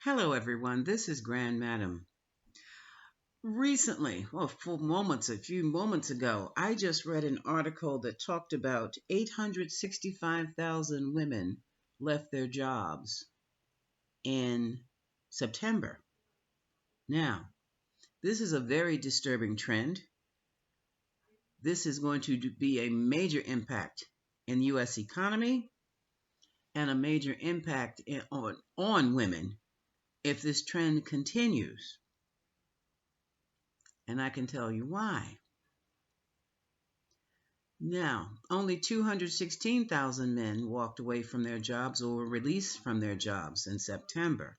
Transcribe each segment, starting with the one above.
Hello, everyone. This is Grand Madam. Recently, a few moments ago, I just read an article that talked about 865,000 women left their jobs in September. Now, this is a very disturbing trend. This is going to be a major impact in the U.S. economy and a major impact on women if this trend continues. And I can tell you why. Now, only 216,000 men walked away from their jobs or were released from their jobs in September.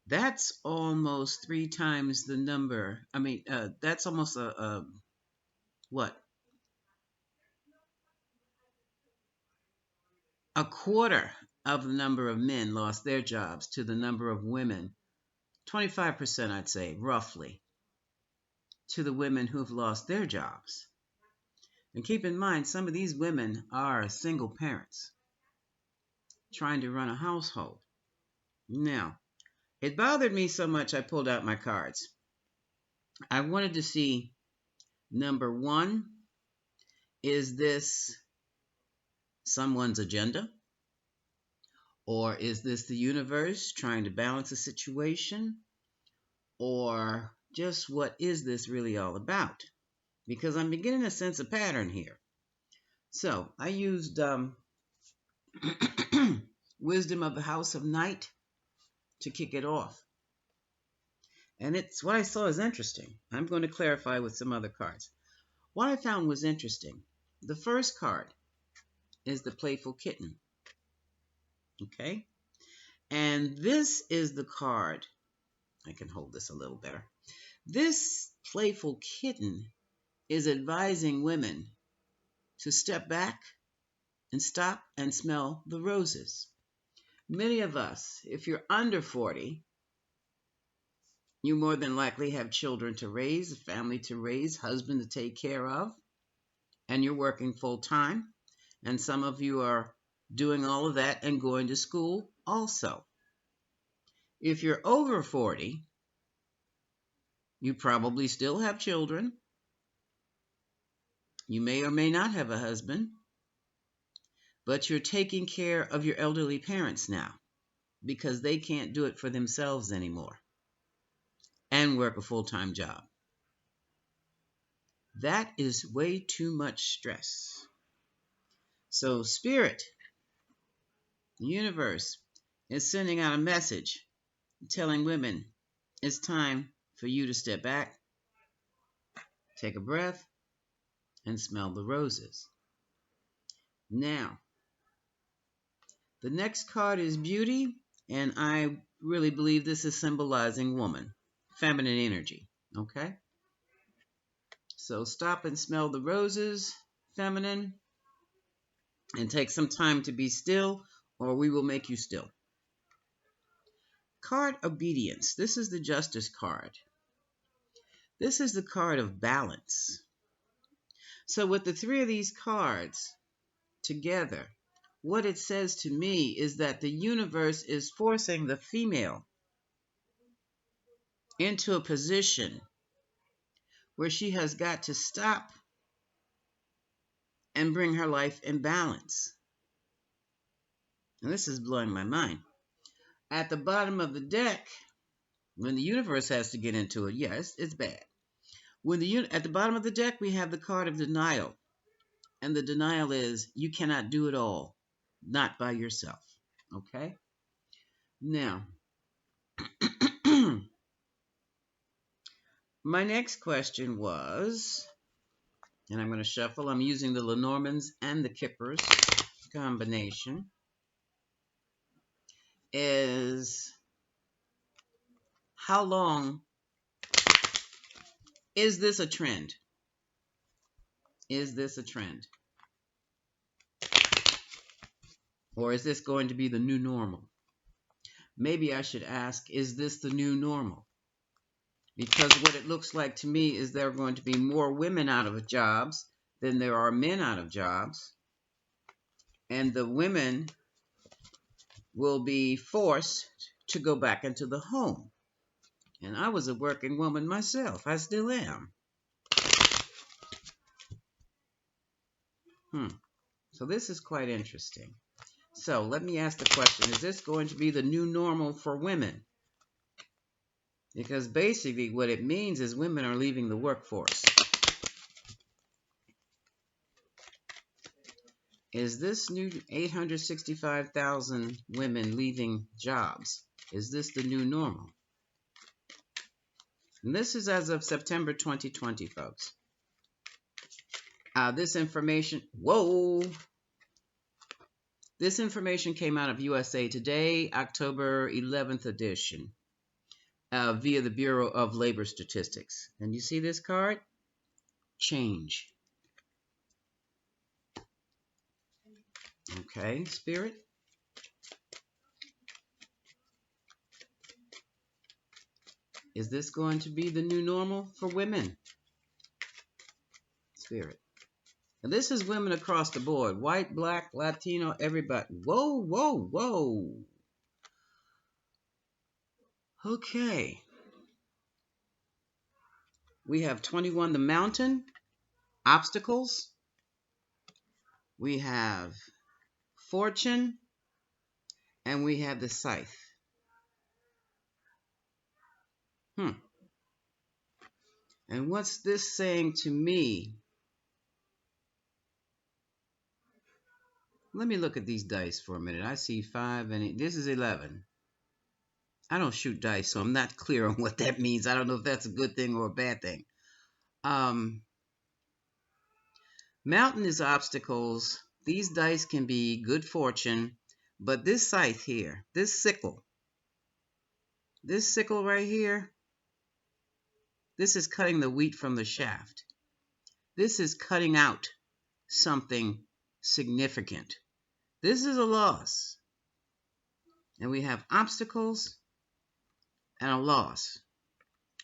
That's almost three times the number. That's almost what? A quarter of the number of men lost their jobs to the number of women. 25%, I'd say, roughly, to the women who've lost their jobs. And keep in mind, some of these women are single parents trying to run a household. Now, it bothered me so much I pulled out my cards. I wanted to see number one, is this someone's agenda? Or is this the universe trying to balance a situation? Or just what is this really all about? Because I'm beginning to sense a pattern here. So I used Wisdom of the House of Night to kick it off. And it's what I saw is interesting. I'm going to clarify with some other cards. What I found was interesting. The first card is the playful kitten. Okay? And this is the card. I can hold this a little better. This playful kitten is advising women to step back and stop and smell the roses. Many of us, if you're under 40, you more than likely have children to raise, a family to raise, husband to take care of, and you're working full time. And some of you are doing all of that and going to school also. If you're over 40, you probably still have children. You may or may not have a husband, but you're taking care of your elderly parents now because they can't do it for themselves anymore and work a full-time job. That is way too much stress. So Spirit, the universe, is sending out a message telling women it's time for you to step back, take a breath, and smell the roses. Now, the next card is Beauty, and I really believe this is symbolizing woman, feminine energy, okay? So stop and smell the roses, feminine, and take some time to be still, or we will make you still. Card Obedience. This is the Justice card. This is the card of balance. So with the three of these cards together, what it says to me is that the universe is forcing the female into a position where she has got to stop and bring her life in balance. And this is blowing my mind. At the bottom of the deck, when the universe has to get into it, yes, it's bad. At the bottom of the deck, we have the card of denial. And the denial is you cannot do it all, not by yourself. Okay? Now, my next question was, and I'm going to shuffle. I'm using the Lenormands and the Kippers combination. Is how long is this a trend? Is this a trend? Or is this going to be the new normal? Maybe I should ask, is this the new normal? Because what it looks like to me is there are going to be more women out of jobs than there are men out of jobs. And the women will be forced to go back into the home. And I was a working woman myself. I still am. So this is quite interesting. So let me ask the question, is this going to be the new normal for women? Because basically what it means is women are leaving the workforce. Is this new 865,000 women leaving jobs? Is this the new normal? And this is as of September 2020, folks. This information came out of USA Today, October 11th edition, via the Bureau of Labor Statistics. And you see this card? Change. Okay, Spirit? Is this going to be the new normal for women? Spirit. And this is women across the board. White, black, Latino, everybody. Whoa, whoa, whoa. Okay. We have 21, the mountain, obstacles. We have fortune. And we have the scythe. And what's this saying to me? Let me look at these dice for a minute. I see 5 and 8. This is 11. I don't shoot dice, so I'm not clear on what that means. I don't know if that's a good thing or a bad thing. Mountain is obstacles. These dice can be good fortune. But this scythe here, this sickle right here, this is cutting the wheat from the shaft. This is cutting out something significant. This is a loss. And we have obstacles and a loss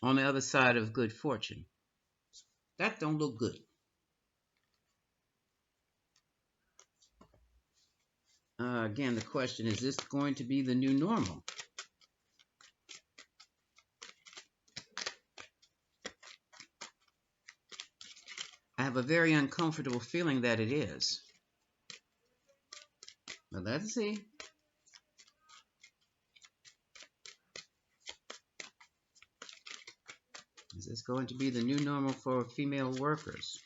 on the other side of good fortune. That don't look good. Again, the question, is this going to be the new normal? I have a very uncomfortable feeling that it is. But let's see. Is this going to be the new normal for female workers?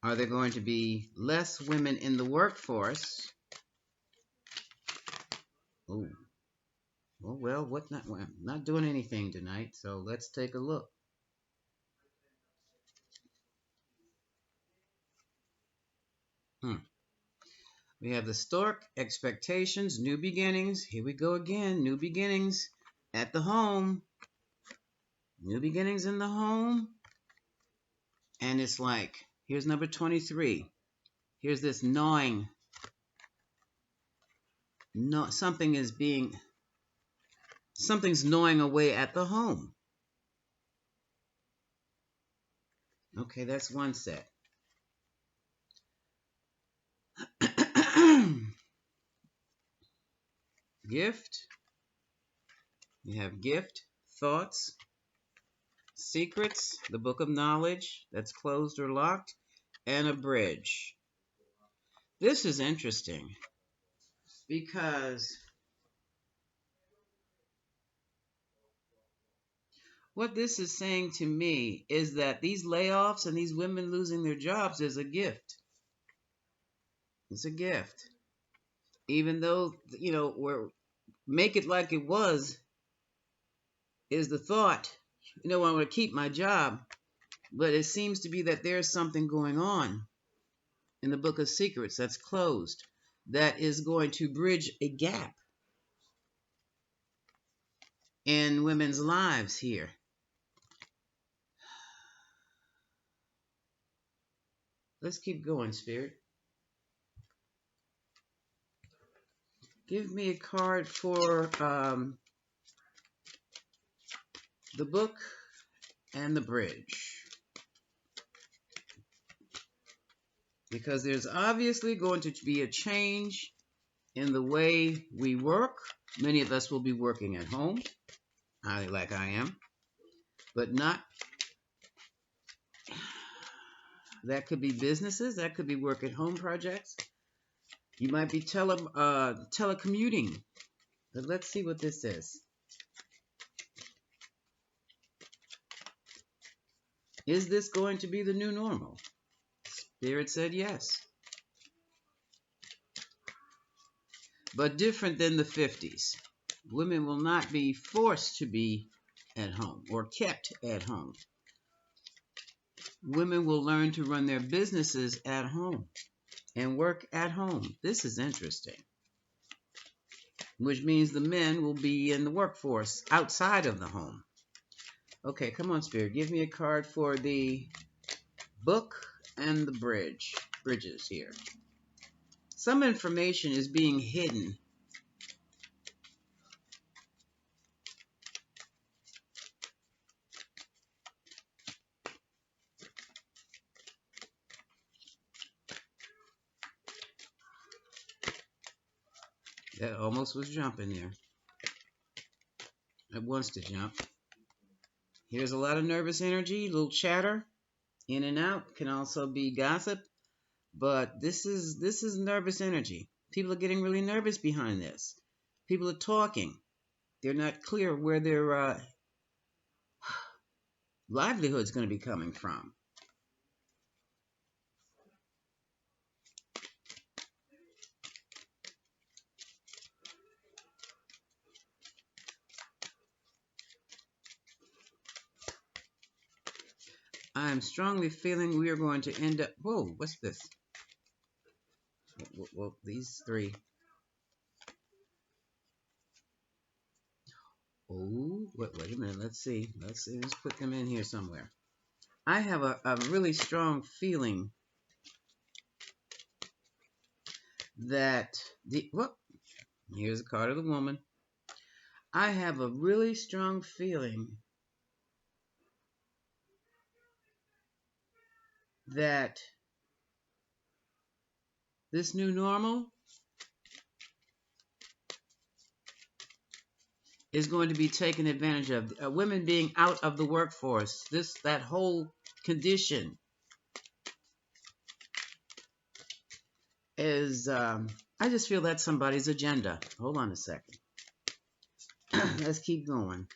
Are there going to be less women in the workforce? Oh, well, what not? Well, I'm not doing anything tonight, so let's take a look. We have the stork, expectations, new beginnings. Here we go again, new beginnings at the home. New beginnings in the home. And it's like, here's number 23. Here's this gnawing. No, something's gnawing away at the home. Okay, that's one set. Gift. You have gift, thoughts, secrets, the book of knowledge that's closed or locked, and a bridge. This is interesting because what this is saying to me is that these layoffs and these women losing their jobs is a gift. It's a gift. Even though, we're make it like it was is the thought, I want to keep my job, but it seems to be that there's something going on in the book of secrets that's closed that is going to bridge a gap in women's lives here. Let's keep going, Spirit. Give me a card for the book and the bridge. Because there's obviously going to be a change in the way we work. Many of us will be working at home, like I am, but not. That could be businesses. That could be work at home projects. You might be telecommuting. But let's see what this is. Is this going to be the new normal? Spirit said yes. But different than the 50s. Women will not be forced to be at home or kept at home. Women will learn to run their businesses at home and work at home. This is interesting. Which means the men will be in the workforce outside of the home. Okay, come on, Spirit. Give me a card for the book and the bridges here. Some information is being hidden. That almost was jumping there. It wants to jump. Here's a lot of nervous energy, a little chatter, in and out. Can also be gossip, but this is nervous energy. People are getting really nervous behind this. People are talking. They're not clear where their livelihood's going to be coming from. I'm strongly feeling we are going to end up. Whoa, what's this? Well, these three. Oh, wait a minute. Let's see. Let's put them in here somewhere. I have a really strong feeling that here's a card of the woman. I have a really strong feeling that this new normal is going to be taken advantage of. Women being out of the workforce, that whole condition is, I just feel that's somebody's agenda. Hold on a second. Let's keep going.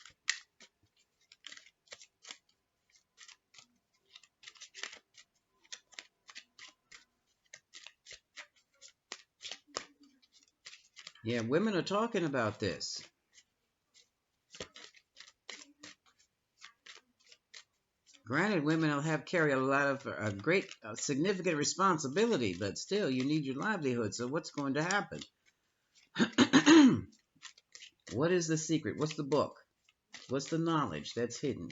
Yeah, women are talking about this. Granted, women will carry a lot of significant responsibility, but still, you need your livelihood. So what's going to happen? What is the secret? What's the book? What's the knowledge that's hidden?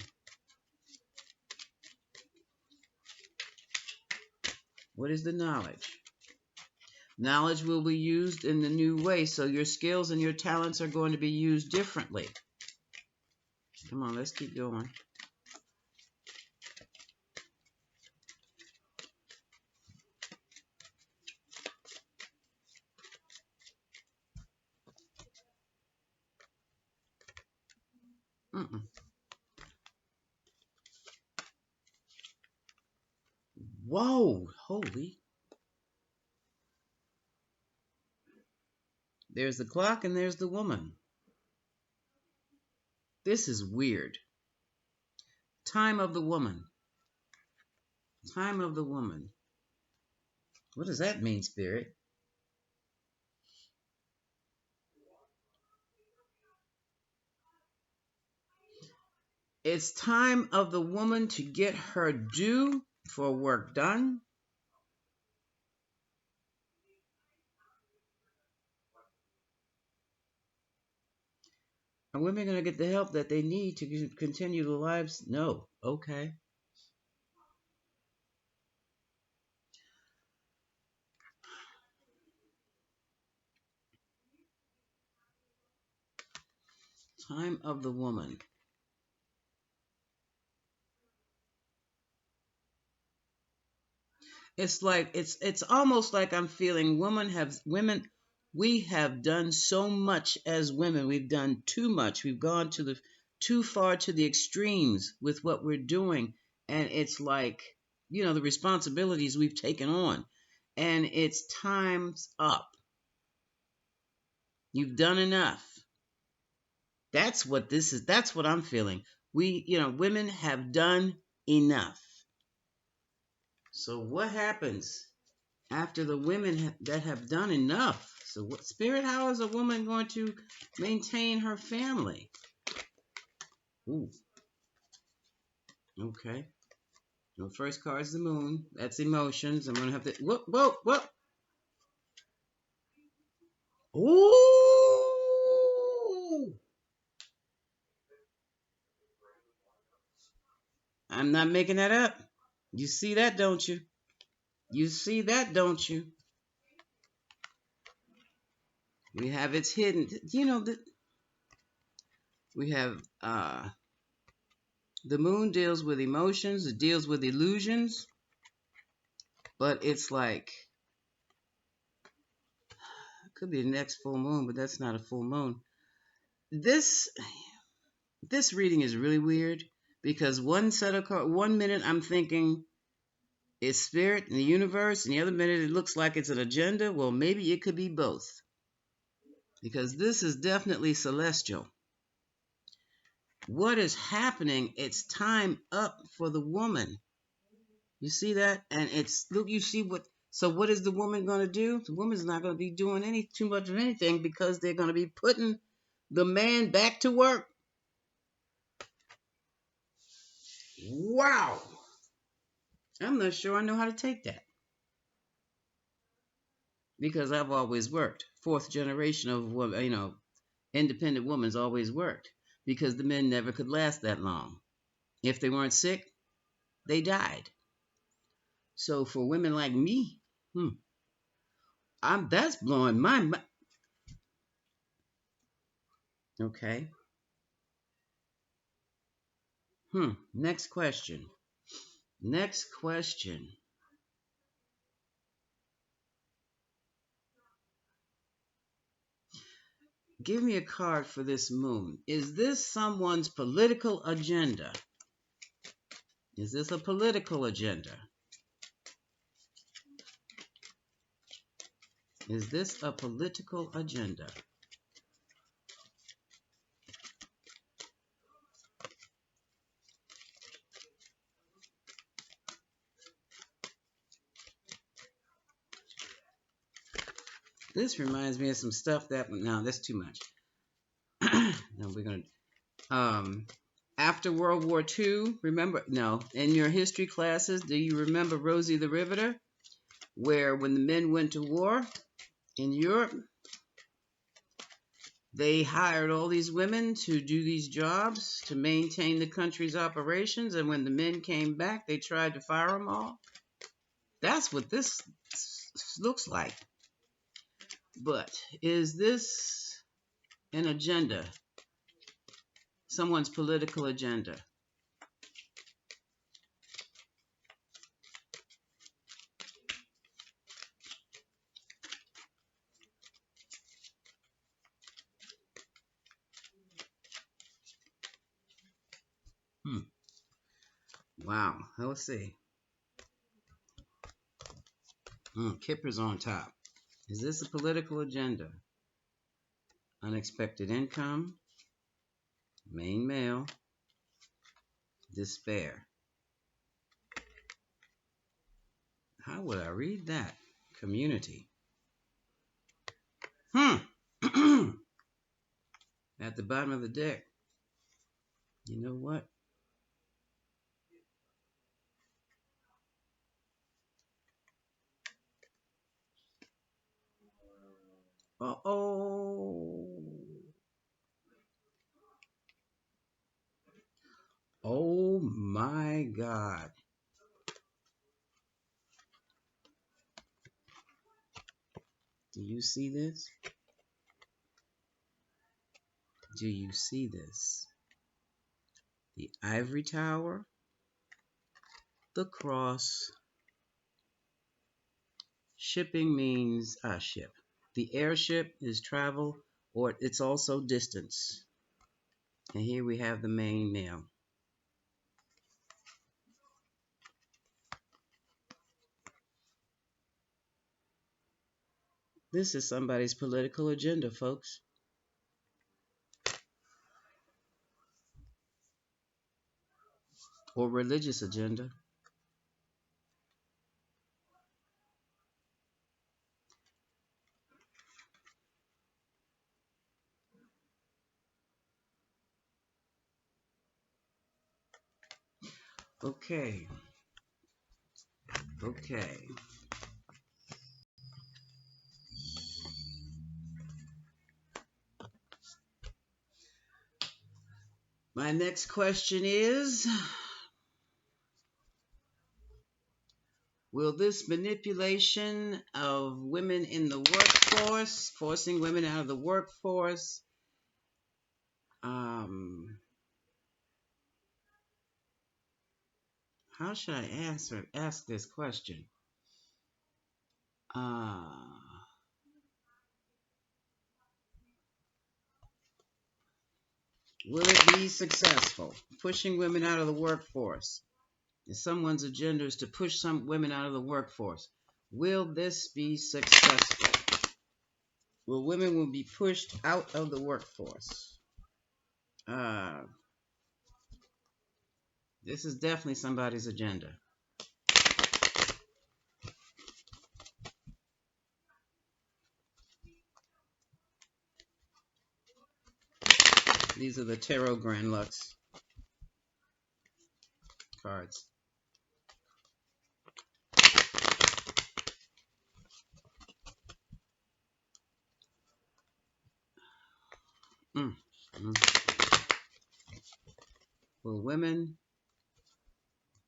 What is the knowledge? Knowledge will be used in the new way, so your skills and your talents are going to be used differently. Come on, let's keep going. Whoa, holy. There's the clock and there's the woman. This is weird. Time of the woman. Time of the woman. What does that mean, Spirit? It's time of the woman to get her due for work done. Are women going to get the help that they need to continue their lives? No. Okay. Time of the woman. It's almost like I'm feeling women We have done so much as women. We've done too much. We've gone too far to the extremes with what we're doing. And it's like, the responsibilities we've taken on. And it's time's up. You've done enough. That's what this is. That's what I'm feeling. Women have done enough. So what happens after the women that have done enough? So what spirit, how is a woman going to maintain her family? Ooh, okay. Well, first card is the moon. That's emotions. I'm gonna have to whoop, whoop, whoop. Ooh! I'm not making that up. You see that, don't you? You see that, don't you? We have it's hidden. We have the moon deals with emotions. It deals with illusions, but it's like it could be the next full moon, but that's not a full moon. This this reading is really weird because one set of cards, 1 minute I'm thinking it's spirit in the universe, and the other minute it looks like it's an agenda. Well, maybe it could be both because this is definitely celestial. What is happening? It's time up for the woman. You see that? And it's look, you see what so what is the woman going to do? The woman's not going to be doing too much of anything because they're going to be putting the man back to work. Wow. I'm not sure I know how to take that because I've always worked. Fourth generation of woman, independent woman's always worked because the men never could last that long. If they weren't sick, they died. So for women like me, that's blowing my mind. Okay. Next question. Next question. Give me a card for this moon. Is this someone's political agenda? Is this a political agenda? Is this a political agenda? This reminds me of some stuff no, that's too much. No, we're gonna after World War II, remember in your history classes, do you remember Rosie the Riveter? Where when the men went to war in Europe, they hired all these women to do these jobs to maintain the country's operations, and when the men came back, they tried to fire them all. That's what this looks like. But is this an agenda? Someone's political agenda? Wow. Let's see. Kipper's on top. Is this a political agenda? Unexpected income, main male, despair. How would I read that? Community. At the bottom of the deck. You know what? Uh-oh. Oh my God. Do you see this? Do you see this? The ivory tower, the cross. Shipping means ship. The airship is travel, or it's also distance. And here we have the main male. This is somebody's political agenda, folks. Or religious agenda. Okay. Okay. My next question is, will this manipulation of women in the workforce, forcing women out of the workforce, how should I ask this question? Uh, will it be successful? Pushing women out of the workforce. If someone's agenda is to push some women out of the workforce, will this be successful? Well, women will be pushed out of the workforce. Uh, this is definitely somebody's agenda. These are the Tarot Grand Lux cards. Mm. Mm. Will women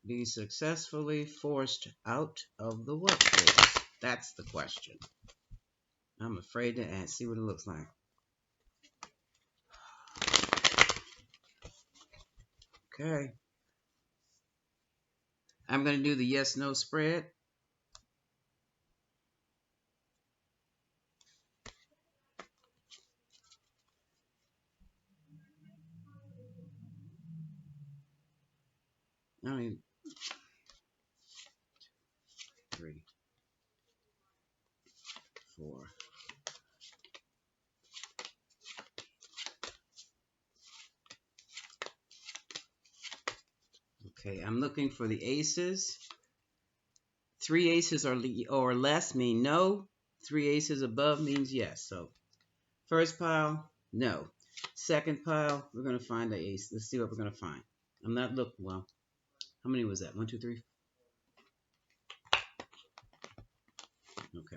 be successfully forced out of the workforce? That's the question. I'm afraid to see what it looks like. Okay. I'm going to do the yes-no spread. I mean, 3, 4. Okay, I'm looking for the aces. 3 aces or less mean no. 3 aces above means yes. So first pile, no. Second pile, we're going to find the ace. Let's see what we're going to find. I'm not looking well. How many was that? 1, 2, 3. Okay.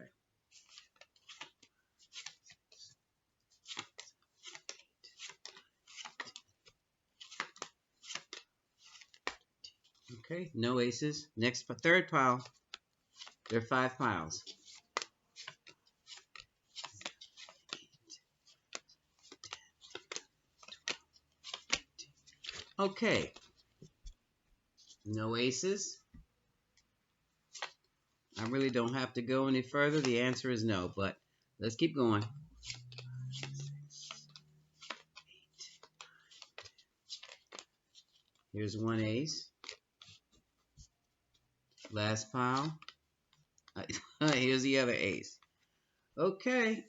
Okay, no aces. Next, third pile. There are 5 piles. Okay. No aces. I really don't have to go any further. The answer is no, but let's keep going. Here's 1 ace. Last pile. Here's the other ace. Okay.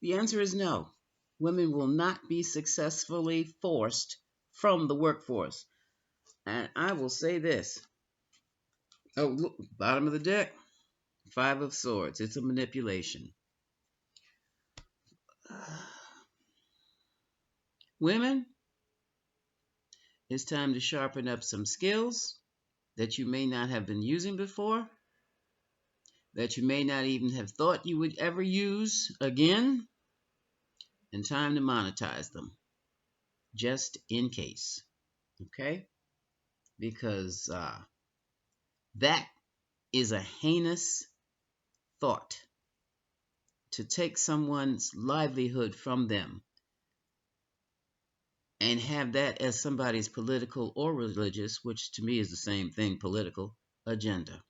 The answer is no. Women will not be successfully forced from the workforce. And I will say this. Oh, look, bottom of the deck. 5 of Swords. It's a manipulation. Women, it's time to sharpen up some skills that you may not have been using before, that you may not even have thought you would ever use again, and time to monetize them, just in case. Okay? Because that is a heinous thought, to take someone's livelihood from them and have that as somebody's political or religious, which to me is the same thing, political, agenda.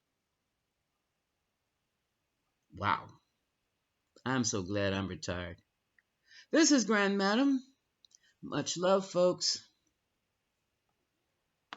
Wow. I'm so glad I'm retired. This is Grand Madam. Much love, folks.